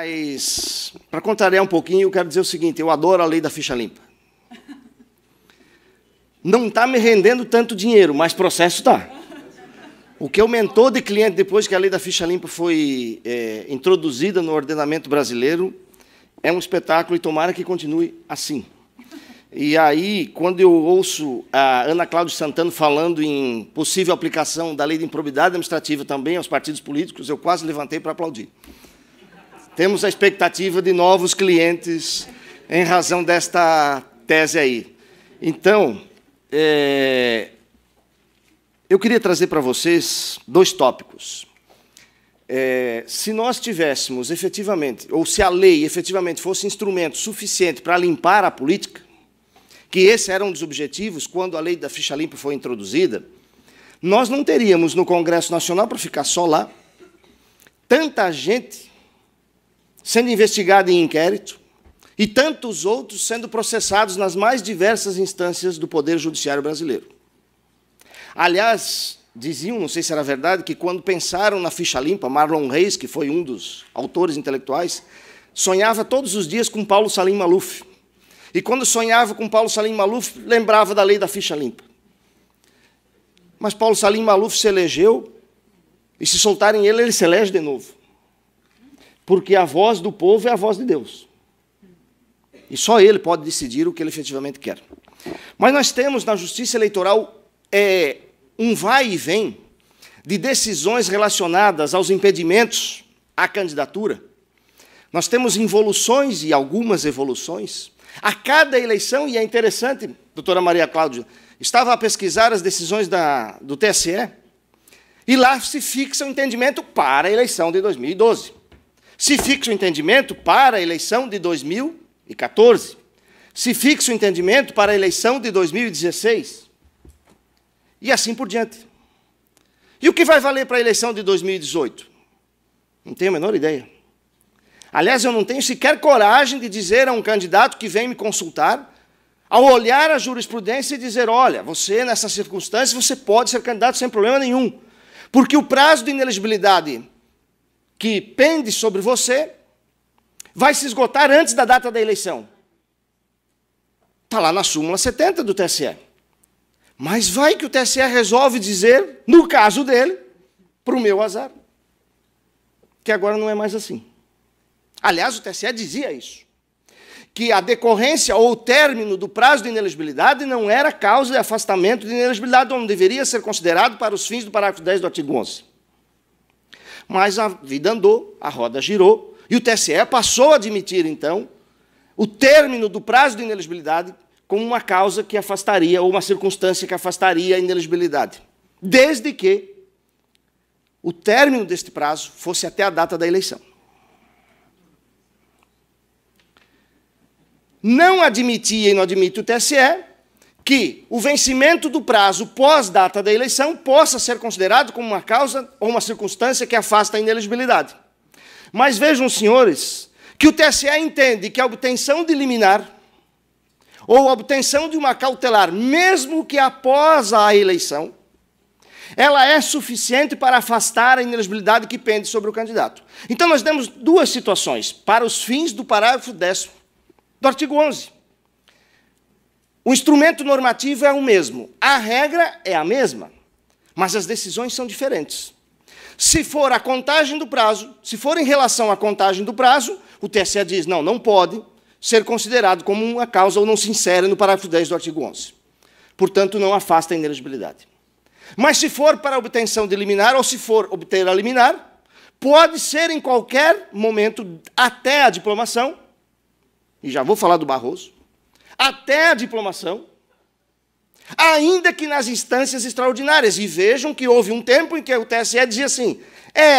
Mas, para contrariar um pouquinho, eu quero dizer o seguinte, eu adoro a lei da ficha limpa. Não está me rendendo tanto dinheiro, mas processo está. O que aumentou de cliente depois que a lei da ficha limpa foi introduzida no ordenamento brasileiro é um espetáculo e tomara que continue assim. E aí, quando eu ouço a Ana Cláudia Santana falando em possível aplicação da lei de improbidade administrativa também aos partidos políticos, eu quase levantei para aplaudir. Temos a expectativa de novos clientes em razão desta tese aí. Então, eu queria trazer para vocês 2 tópicos. Se nós tivéssemos efetivamente, ou se a lei efetivamente fosse instrumento suficiente para limpar a política, que esse era um dos objetivos quando a lei da ficha limpa foi introduzida, nós não teríamos no Congresso Nacional, para ficar só lá, tanta gente sendo investigada em inquérito e tantos outros sendo processados nas mais diversas instâncias do Poder Judiciário brasileiro. Aliás, diziam, não sei se era verdade, que quando pensaram na ficha limpa, Marlon Reis, que foi um dos autores intelectuais, sonhava todos os dias com Paulo Salim Maluf. E quando sonhava com Paulo Salim Maluf, lembrava da lei da ficha limpa. Mas Paulo Salim Maluf se elegeu, e se soltarem ele, ele se elege de novo. Porque a voz do povo é a voz de Deus. E só ele pode decidir o que ele efetivamente quer. Mas nós temos na Justiça Eleitoral um vai e vem de decisões relacionadas aos impedimentos à candidatura. Nós temos involuções e algumas evoluções. A cada eleição, e é interessante, doutora Maria Cláudia, estava a pesquisar as decisões do TSE, e lá se fixa o entendimento para a eleição de 2012. Se fixa o entendimento para a eleição de 2014. Se fixa o entendimento para a eleição de 2016. E assim por diante. E o que vai valer para a eleição de 2018? Não tenho a menor ideia. Aliás, eu não tenho sequer coragem de dizer a um candidato que vem me consultar, ao olhar a jurisprudência e dizer, olha, você, nessa circunstância, você pode ser candidato sem problema nenhum. Porque o prazo de inelegibilidade que pende sobre você vai se esgotar antes da data da eleição. Está lá na súmula 70 do TSE. Mas vai que o TSE resolve dizer, no caso dele, para o meu azar, que agora não é mais assim. Aliás, o TSE dizia isso, que a decorrência ou o término do prazo de inelegibilidade não era causa de afastamento de inelegibilidade, não deveria ser considerado para os fins do parágrafo 10 do artigo 11. Mas a vida andou, a roda girou, e o TSE passou a admitir, então, o término do prazo de inelegibilidade como uma causa que afastaria, ou uma circunstância que afastaria a inelegibilidade, desde que o término deste prazo fosse até a data da eleição. Não admitia e não admite o TSE que o vencimento do prazo pós-data da eleição possa ser considerado como uma causa ou uma circunstância que afasta a inelegibilidade. Mas vejam, senhores, que o TSE entende que a obtenção de liminar ou a obtenção de uma cautelar, mesmo que após a eleição, ela é suficiente para afastar a inelegibilidade que pende sobre o candidato. Então, nós temos 2 situações para os fins do parágrafo 10º do artigo 11. O instrumento normativo é o mesmo, a regra é a mesma, mas as decisões são diferentes. Se for a contagem do prazo, se for em relação à contagem do prazo, o TSE diz, não, não pode ser considerado como uma causa ou não se insere no parágrafo 10 do artigo 11. Portanto, não afasta a inelegibilidade. Mas se for para a obtenção de liminar, ou se for obter a liminar, pode ser em qualquer momento, até a diplomação, e já vou falar do Barroso, até a diplomação, ainda que nas instâncias extraordinárias. E vejam que houve um tempo em que o TSE dizia assim,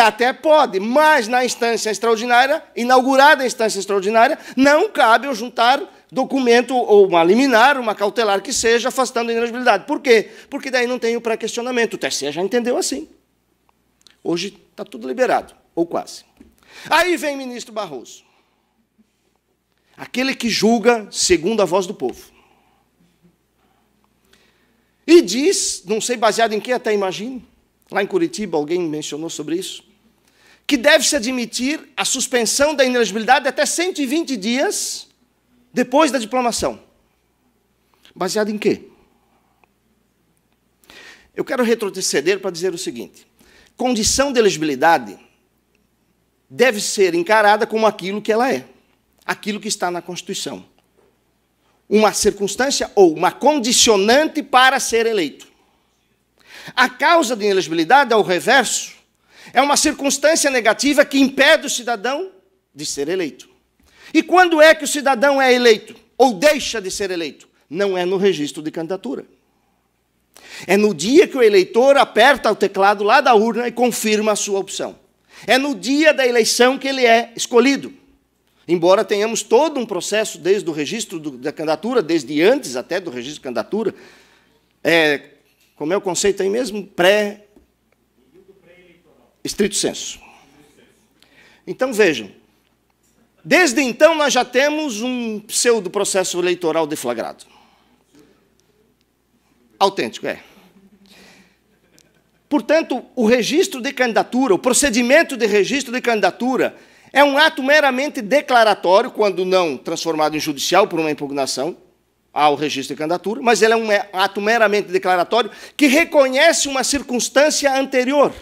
até pode, mas na instância extraordinária, inaugurada a instância extraordinária, não cabe eu juntar documento ou uma liminar, uma cautelar que seja, afastando a inelegibilidade. Por quê? Porque daí não tem o pré-questionamento. O TSE já entendeu assim. Hoje está tudo liberado, ou quase. Aí vem o ministro Barroso. Aquele que julga segundo a voz do povo. E diz, não sei baseado em que, até imagino, lá em Curitiba alguém mencionou sobre isso, que deve-se admitir a suspensão da inelegibilidade até 120 dias depois da diplomação. Baseado em quê? Eu quero retroceder para dizer o seguinte: condição de elegibilidade deve ser encarada como aquilo que ela é, aquilo que está na Constituição. Uma circunstância ou uma condicionante para ser eleito. A causa de inelegibilidade, ao reverso, é uma circunstância negativa que impede o cidadão de ser eleito. E quando é que o cidadão é eleito, ou deixa de ser eleito? Não é no registro de candidatura. É no dia que o eleitor aperta o teclado lá da urna e confirma a sua opção. É no dia da eleição que ele é escolhido. Embora tenhamos todo um processo desde o registro da candidatura, desde antes até do registro de candidatura, como é o conceito aí mesmo? Estrito senso. Então, vejam, desde então nós já temos um pseudo-processo eleitoral deflagrado. Autêntico, é. Portanto, o registro de candidatura, o procedimento de registro de candidatura, é um ato meramente declaratório, quando não transformado em judicial por uma impugnação ao registro de candidatura, mas ele é um ato meramente declaratório que reconhece uma circunstância anterior.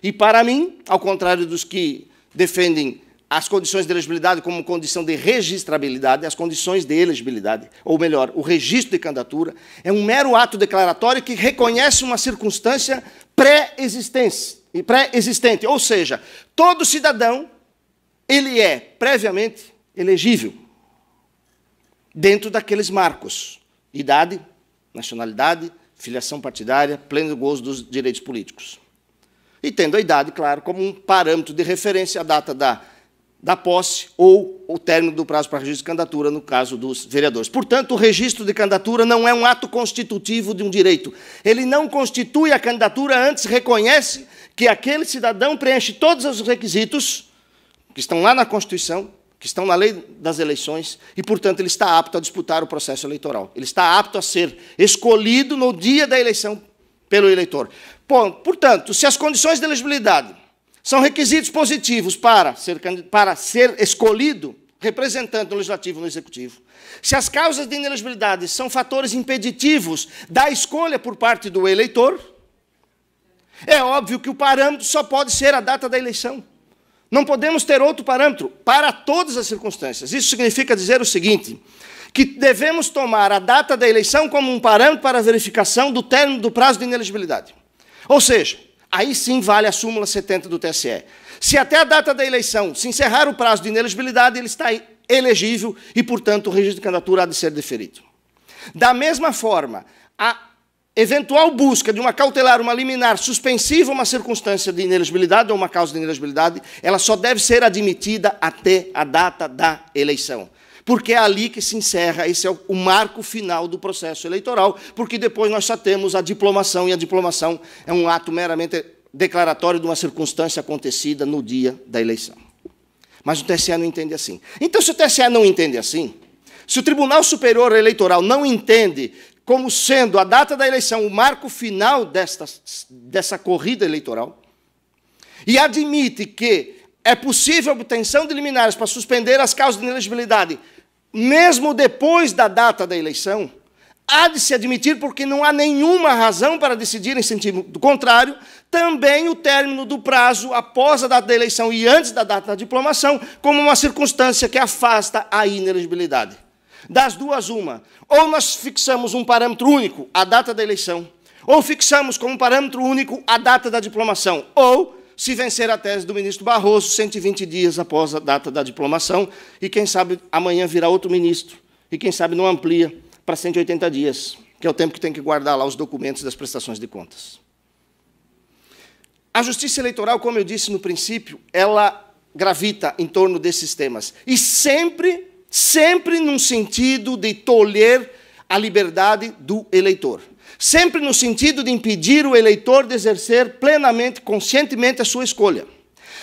E, para mim, ao contrário dos que defendem as condições de elegibilidade como condição de registrabilidade, as condições de elegibilidade, ou melhor, o registro de candidatura, é um mero ato declaratório que reconhece uma circunstância pré-existente, ou seja, todo cidadão ele é previamente elegível dentro daqueles marcos: idade, nacionalidade, filiação partidária, pleno gozo dos direitos políticos. E tendo a idade, claro, como um parâmetro de referência, a data da posse ou o término do prazo para registro de candidatura, no caso dos vereadores. Portanto, o registro de candidatura não é um ato constitutivo de um direito. Ele não constitui a candidatura, antes reconhece que aquele cidadão preenche todos os requisitos que estão lá na Constituição, que estão na lei das eleições, e, portanto, ele está apto a disputar o processo eleitoral. Ele está apto a ser escolhido no dia da eleição pelo eleitor. Bom, portanto, se as condições de elegibilidade são requisitos positivos para ser escolhido representante no Legislativo e no Executivo, se as causas de inelegibilidade são fatores impeditivos da escolha por parte do eleitor, é óbvio que o parâmetro só pode ser a data da eleição. Não podemos ter outro parâmetro para todas as circunstâncias. Isso significa dizer o seguinte, que devemos tomar a data da eleição como um parâmetro para a verificação do término do prazo de inelegibilidade. Ou seja, aí sim vale a súmula 70 do TSE. Se até a data da eleição se encerrar o prazo de inelegibilidade, ele está elegível e, portanto, o registro de candidatura há de ser deferido. Da mesma forma, a eventual busca de uma cautelar, uma liminar suspensiva, uma circunstância de inelegibilidade ou uma causa de inelegibilidade, ela só deve ser admitida até a data da eleição. Porque é ali que se encerra, esse é o marco final do processo eleitoral, porque depois nós só temos a diplomação, e a diplomação é um ato meramente declaratório de uma circunstância acontecida no dia da eleição. Mas o TSE não entende assim. Então, se o TSE não entende assim, se o Tribunal Superior Eleitoral não entende como sendo a data da eleição o marco final dessa corrida eleitoral, e admite que é possível a obtenção de liminares para suspender as causas de inelegibilidade, mesmo depois da data da eleição, há de se admitir, porque não há nenhuma razão para decidir em sentido contrário, também o término do prazo após a data da eleição e antes da data da diplomação, como uma circunstância que afasta a inelegibilidade. Das duas, uma. Ou nós fixamos um parâmetro único, a data da eleição, ou fixamos como parâmetro único a data da diplomação, ou, se vencer a tese do ministro Barroso, 120 dias após a data da diplomação, e quem sabe amanhã virá outro ministro, e quem sabe não amplia para 180 dias, que é o tempo que tem que guardar lá os documentos das prestações de contas. A justiça eleitoral, como eu disse no princípio, ela gravita em torno desses temas, e sempre num sentido de tolher a liberdade do eleitor. Sempre no sentido de impedir o eleitor de exercer plenamente, conscientemente a sua escolha.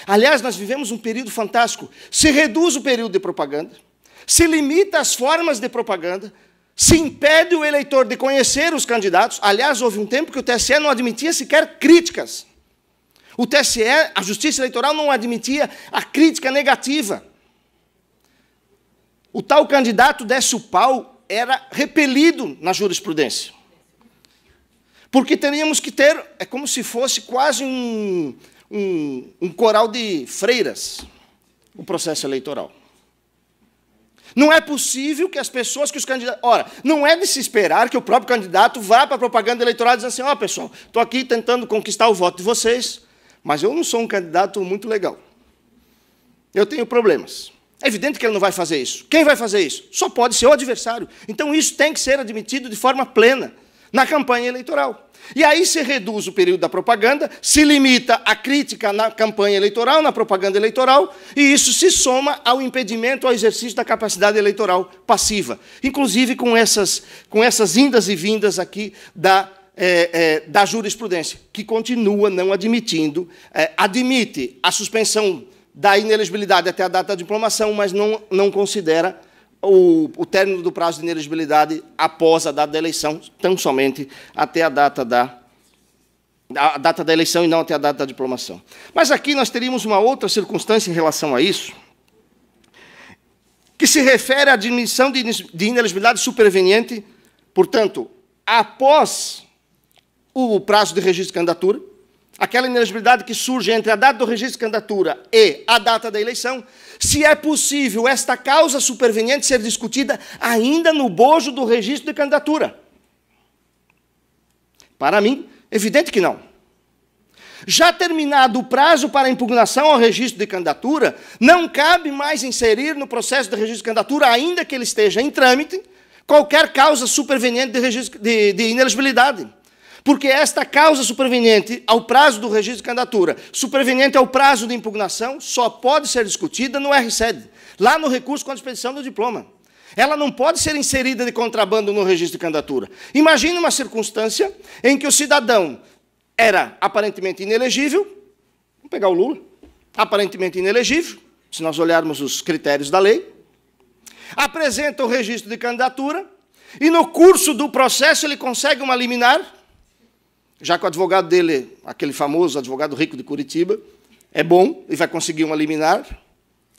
Aliás, nós vivemos um período fantástico. Se reduz o período de propaganda, se limita as formas de propaganda, se impede o eleitor de conhecer os candidatos. Aliás, houve um tempo que o TSE não admitia sequer críticas. O TSE, a Justiça Eleitoral, não admitia a crítica negativa. O tal candidato Décio Pau era repelido na jurisprudência. Porque teríamos que ter, é como se fosse quase um coral de freiras, o processo eleitoral. Não é possível que as pessoas, que os candidatos... Ora, não é de se esperar que o próprio candidato vá para a propaganda eleitoral dizendo assim, ó, pessoal, estou aqui tentando conquistar o voto de vocês, mas eu não sou um candidato muito legal. Eu tenho problemas. É evidente que ele não vai fazer isso. Quem vai fazer isso? Só pode ser o adversário. Então, isso tem que ser admitido de forma plena na campanha eleitoral. E aí se reduz o período da propaganda, se limita a crítica na campanha eleitoral, na propaganda eleitoral, e isso se soma ao impedimento ao exercício da capacidade eleitoral passiva, inclusive com essas indas e vindas aqui da jurisprudência, que continua não admitindo, admite a suspensão da inelegibilidade até a data da diplomação, mas não considera o término do prazo de inelegibilidade após a data da eleição, tão somente até a data da eleição e não até a data da diplomação. Mas aqui nós teríamos uma outra circunstância em relação a isso, que se refere à admissão de inelegibilidade superveniente, portanto, após o prazo de registro de candidatura, aquela inelegibilidade que surge entre a data do registro de candidatura e a data da eleição, se é possível esta causa superveniente ser discutida ainda no bojo do registro de candidatura. Para mim, evidente que não. Já terminado o prazo para impugnação ao registro de candidatura, não cabe mais inserir no processo de registro de candidatura, ainda que ele esteja em trâmite, qualquer causa superveniente de inelegibilidade. Porque esta causa superveniente ao prazo do registro de candidatura, superveniente ao prazo de impugnação, só pode ser discutida no RSED, lá no recurso contra a expedição do diploma. Ela não pode ser inserida de contrabando no registro de candidatura. Imagine uma circunstância em que o cidadão era aparentemente inelegível, vamos pegar o Lula, aparentemente inelegível, se nós olharmos os critérios da lei, apresenta o registro de candidatura e no curso do processo ele consegue uma liminar, já que o advogado dele, aquele famoso advogado rico de Curitiba, é bom e vai conseguir uma liminar,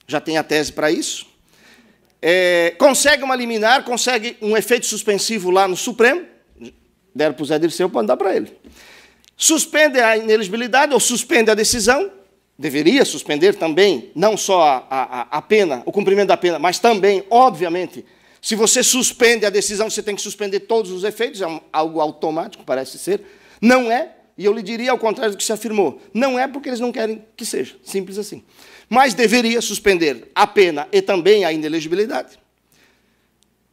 já tem a tese para isso, consegue uma liminar, consegue um efeito suspensivo lá no Supremo, deram para o Zé Dirceu, pode dar para ele. Suspende a inelegibilidade ou suspende a decisão, deveria suspender também, não só a pena, o cumprimento da pena, mas também, obviamente, se você suspende a decisão, você tem que suspender todos os efeitos, é algo automático, parece ser. Não é, e eu lhe diria ao contrário do que se afirmou, não é porque eles não querem que seja, simples assim. Mas deveria suspender a pena e também a inelegibilidade.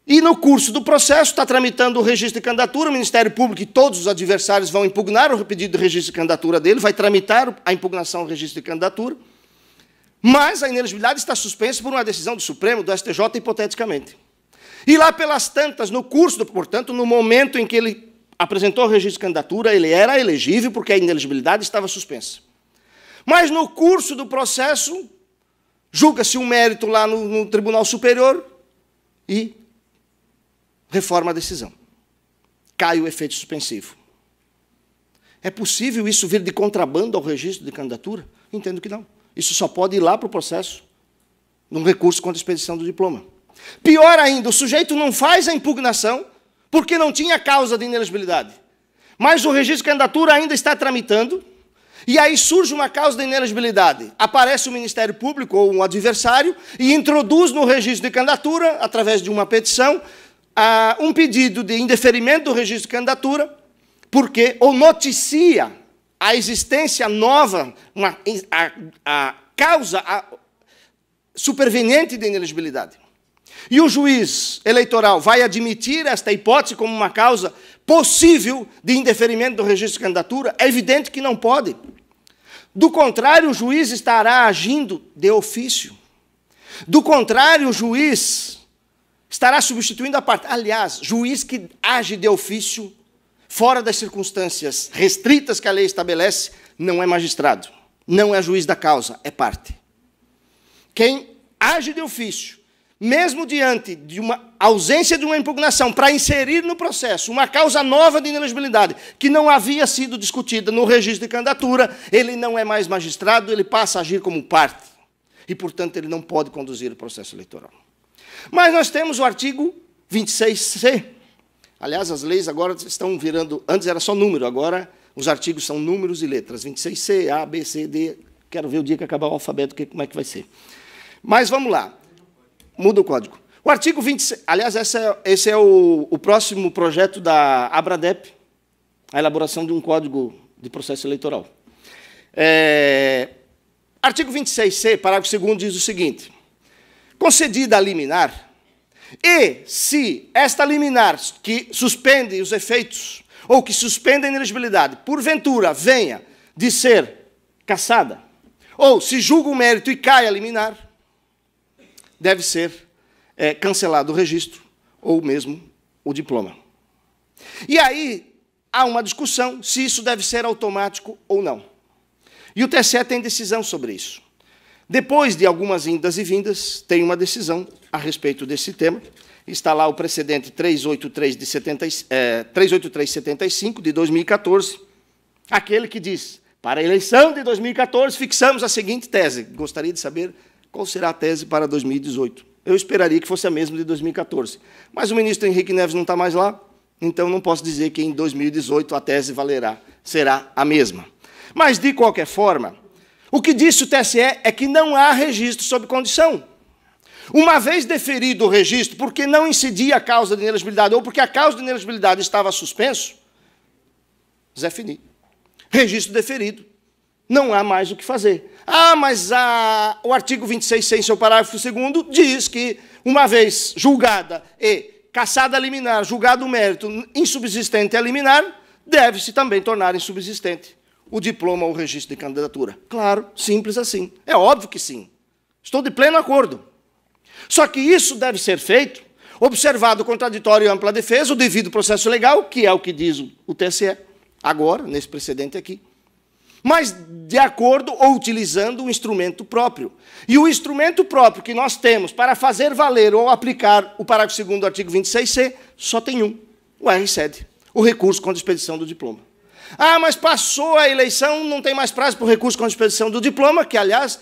E no curso do processo, está tramitando o registro de candidatura, o Ministério Público e todos os adversários vão impugnar o pedido de registro de candidatura dele, vai tramitar a impugnação do registro de candidatura, mas a inelegibilidade está suspensa por uma decisão do Supremo, do STJ, hipoteticamente. E lá pelas tantas, no curso, portanto, no momento em que ele apresentou o registro de candidatura, ele era elegível porque a inelegibilidade estava suspensa. Mas no curso do processo, julga-se um mérito lá no Tribunal Superior e reforma a decisão. Cai o efeito suspensivo. É possível isso vir de contrabando ao registro de candidatura? Entendo que não. Isso só pode ir lá para o processo, num recurso contra a expedição do diploma. Pior ainda, o sujeito não faz a impugnação porque não tinha causa de inelegibilidade. Mas o registro de candidatura ainda está tramitando, e aí surge uma causa de inelegibilidade. Aparece o Ministério Público ou um adversário e introduz no registro de candidatura, através de uma petição, um pedido de indeferimento do registro de candidatura, porque ou noticia a existência nova, a causa superveniente de inelegibilidade. E o juiz eleitoral vai admitir esta hipótese como uma causa possível de indeferimento do registro de candidatura? É evidente que não pode. Do contrário, o juiz estará agindo de ofício. Do contrário, o juiz estará substituindo a parte. Aliás, juiz que age de ofício, fora das circunstâncias restritas que a lei estabelece, não é magistrado, não é juiz da causa, é parte. Quem age de ofício, mesmo diante de uma ausência de uma impugnação para inserir no processo uma causa nova de inelegibilidade que não havia sido discutida no registro de candidatura, ele não é mais magistrado, ele passa a agir como parte. E, portanto, ele não pode conduzir o processo eleitoral. Mas nós temos o artigo 26C. Aliás, as leis agora estão virando... Antes era só número, agora os artigos são números e letras. 26C, A, B, C, D... Quero ver o dia que acabar o alfabeto, como é que vai ser. Mas vamos lá. Muda o código. O artigo 26... Aliás, esse é o próximo projeto da Abradep, a elaboração de um código de processo eleitoral. Artigo 26C, parágrafo 2º, diz o seguinte. Concedida a liminar, e se esta liminar que suspende os efeitos, ou que suspende a inelegibilidade, porventura venha de ser cassada, ou se julga o mérito e cai a liminar, deve ser cancelado o registro, ou mesmo o diploma. E aí há uma discussão se isso deve ser automático ou não. E o TSE tem decisão sobre isso. Depois de algumas indas e vindas, tem uma decisão a respeito desse tema. Está lá o precedente 38375, de 2014, aquele que diz, para a eleição de 2014, fixamos a seguinte tese. Gostaria de saber qual será a tese para 2018. Eu esperaria que fosse a mesma de 2014. Mas o ministro Henrique Neves não está mais lá, então não posso dizer que em 2018 a tese será a mesma. Mas, de qualquer forma, o que disse o TSE é que não há registro sob condição. Uma vez deferido o registro, porque não incidia a causa de inelegibilidade, ou porque a causa de inelegibilidade estava suspenso, Zé Fini. Registro deferido. Não há mais o que fazer. Ah, mas o artigo 26, em seu parágrafo 2º, diz que, uma vez julgada e cassada a liminar, julgado o mérito insubsistente a liminar, deve-se também tornar insubsistente o diploma ou o registro de candidatura. Claro, simples assim. É óbvio que sim. Estou de pleno acordo. Só que isso deve ser feito, observado o contraditório e ampla defesa, o devido processo legal, que é o que diz o TSE, agora, nesse precedente aqui, mas de acordo ou utilizando um instrumento próprio. E o instrumento próprio que nós temos para fazer valer ou aplicar o parágrafo 2º do artigo 26C só tem um, o RSED, o recurso contra a expedição do diploma. Ah, mas passou a eleição, não tem mais prazo para o recurso contra a expedição do diploma, que, aliás,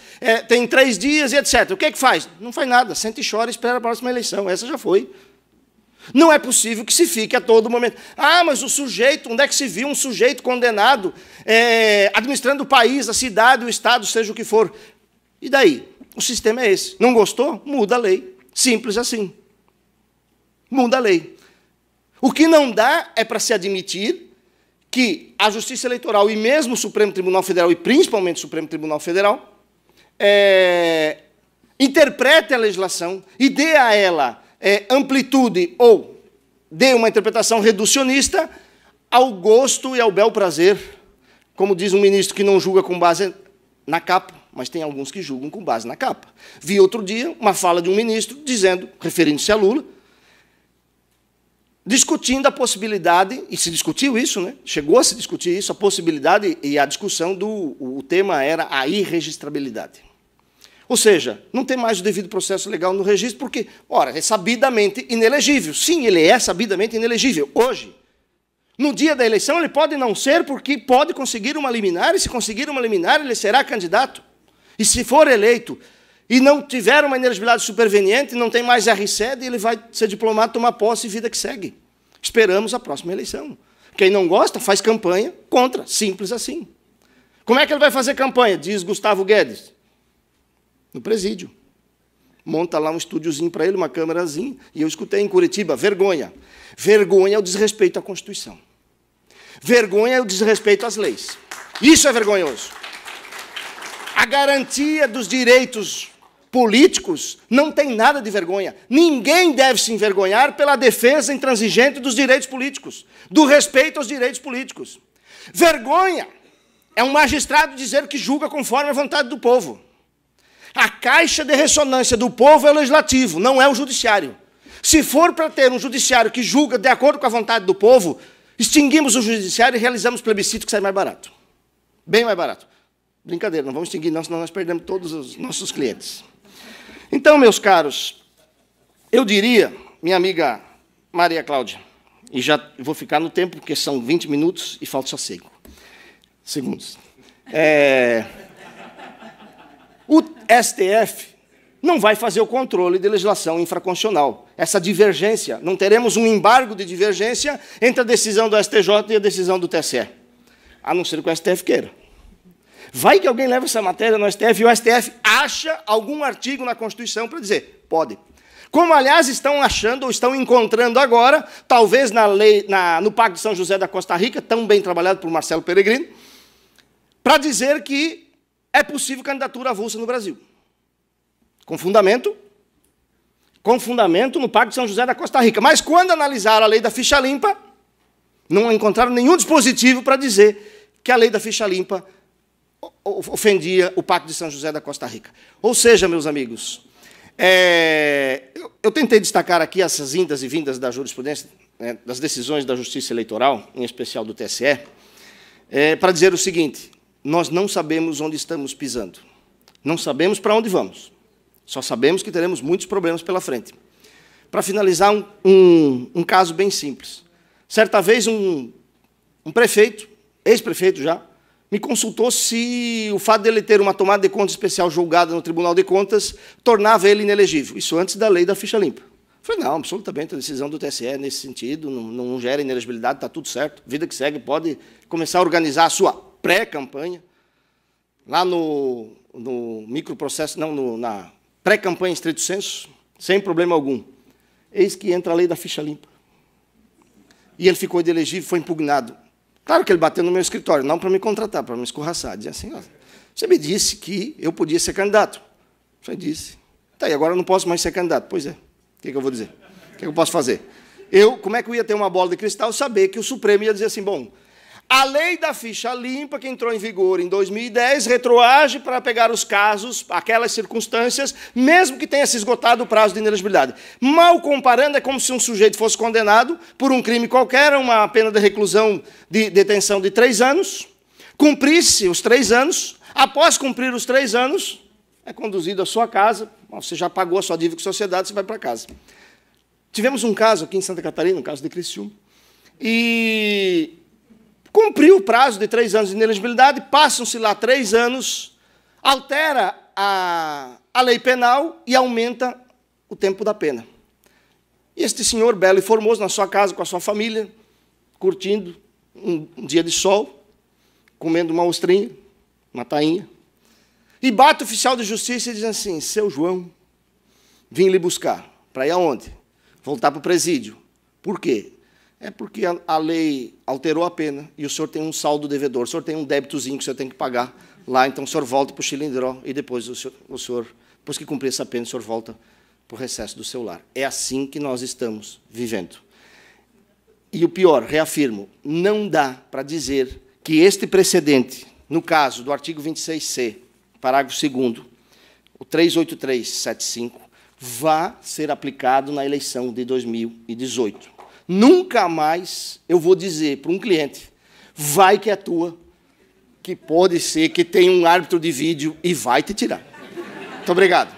tem 3 dias e etc. O que é que faz? Não faz nada, senta e chora e espera a próxima eleição. Essa já foi. Não é possível que se fique a todo momento. Ah, mas o sujeito, onde é que se viu um sujeito condenado administrando o país, a cidade, o Estado, seja o que for? E daí? O sistema é esse. Não gostou? Muda a lei. Simples assim. Muda a lei. O que não dá é para se admitir que a Justiça Eleitoral e mesmo o Supremo Tribunal Federal, e principalmente o Supremo Tribunal Federal, interprete a legislação e dê a ela amplitude ou dê uma interpretação reducionista ao gosto e ao bel prazer, como diz um ministro que não julga com base na capa, mas tem alguns que julgam com base na capa. Vi outro dia uma fala de um ministro dizendo, referindo-se a Lula, discutindo a possibilidade, e se discutiu isso, né? Chegou a se discutir isso, a possibilidade e a discussão o tema era a irregistrabilidade. Ou seja, não tem mais o devido processo legal no registro, porque, ora, é sabidamente inelegível. Sim, ele é sabidamente inelegível. Hoje, no dia da eleição, ele pode não ser, porque pode conseguir uma liminar, e se conseguir uma liminar, ele será candidato. E se for eleito e não tiver uma inelegibilidade superveniente, não tem mais RSED, ele vai ser diplomado, tomar posse e vida que segue. Esperamos a próxima eleição. Quem não gosta, faz campanha contra, simples assim. Como é que ele vai fazer campanha? Diz Gustavo Guedes. No presídio. Monta lá um estúdiozinho para ele, uma câmerazinha, e eu escutei em Curitiba, vergonha. Vergonha é o desrespeito à Constituição. Vergonha é o desrespeito às leis. Isso é vergonhoso. A garantia dos direitos políticos não tem nada de vergonha. Ninguém deve se envergonhar pela defesa intransigente dos direitos políticos, do respeito aos direitos políticos. Vergonha é um magistrado dizer que julga conforme a vontade do povo. A caixa de ressonância do povo é o legislativo, não é o judiciário. Se for para ter um judiciário que julga de acordo com a vontade do povo, extinguimos o judiciário e realizamos plebiscito que sai mais barato. Bem mais barato. Brincadeira, não vamos extinguir não, senão nós perdemos todos os nossos clientes. Então, meus caros, Eu diria, minha amiga Maria Cláudia, e já vou ficar no tempo, porque são 20 minutos e falta só 5 segundos. O STF não vai fazer o controle de legislação infraconstitucional. Essa divergência, não teremos um embargo de divergência entre a decisão do STJ e a decisão do TSE, a não ser que o STF queira. Vai que alguém leva essa matéria no STF e o STF acha algum artigo na Constituição para dizer, pode. Como, aliás, estão achando ou estão encontrando agora, talvez no Pacto de São José da Costa Rica, tão bem trabalhado por Marcelo Peregrino, para dizer que é possível candidatura avulsa no Brasil. Com fundamento no Pacto de São José da Costa Rica. Mas, quando analisaram a lei da ficha limpa, não encontraram nenhum dispositivo para dizer que a lei da ficha limpa ofendia o Pacto de São José da Costa Rica. Ou seja, meus amigos, eu tentei destacar aqui essas indas e vindas da jurisprudência, das decisões da Justiça Eleitoral, em especial do TSE, para dizer o seguinte: nós não sabemos onde estamos pisando, não sabemos para onde vamos, só sabemos que teremos muitos problemas pela frente. Para finalizar, um caso bem simples. Certa vez, um prefeito, ex-prefeito já, me consultou se o fato de ele ter uma tomada de conta especial julgada no Tribunal de Contas tornava ele inelegível. Isso antes da lei da ficha limpa. Eu falei, não, absolutamente, a decisão do TSE é nesse sentido, não gera inelegibilidade, está tudo certo, vida que segue, pode começar a organizar a sua pré-campanha, lá no microprocesso, não, na pré-campanha em estrito senso, sem problema algum. Eis que entra a lei da ficha limpa. E ele ficou inelegível, foi impugnado. Claro que ele bateu no meu escritório, não para me contratar, para me escorraçar. Dizia assim, você me disse que eu podia ser candidato. Você disse. Tá, e agora eu não posso mais ser candidato. Pois é. O que eu vou dizer? O que eu posso fazer? Como é que eu ia ter uma bola de cristal, saber que o Supremo ia dizer assim, bom, a lei da ficha limpa, que entrou em vigor em 2010, retroage para pegar os casos, aquelas circunstâncias, mesmo que tenha se esgotado o prazo de inelegibilidade. Mal comparando, é como se um sujeito fosse condenado por um crime qualquer, uma pena de reclusão de detenção de 3 anos, cumprisse os 3 anos, após cumprir os 3 anos, é conduzido à sua casa, você já pagou a sua dívida com a sociedade, você vai para casa. Tivemos um caso aqui em Santa Catarina, um caso de Criciúma, e cumpriu o prazo de 3 anos de inelegibilidade, passam-se lá 3 anos, altera a lei penal e aumenta o tempo da pena. E este senhor, belo e formoso, na sua casa, com a sua família, curtindo um dia de sol, comendo uma ostrinha, uma tainha, e bate o oficial de justiça e diz assim, seu João, vim lhe buscar. Para ir aonde? Voltar para o presídio. Por quê? É porque a lei alterou a pena e o senhor tem um saldo devedor, o senhor tem um débitozinho que o senhor tem que pagar lá, então o senhor volta para o Chilindró e depois o senhor, depois que cumprir essa pena, o senhor volta para o recesso do seu lar. É assim que nós estamos vivendo. E o pior, reafirmo, não dá para dizer que este precedente, no caso do artigo 26C, parágrafo 2º, o 38375, vá ser aplicado na eleição de 2018. Nunca mais eu vou dizer para um cliente, vai que é tua, que pode ser que tenha um árbitro de vídeo e vai te tirar. Muito obrigado.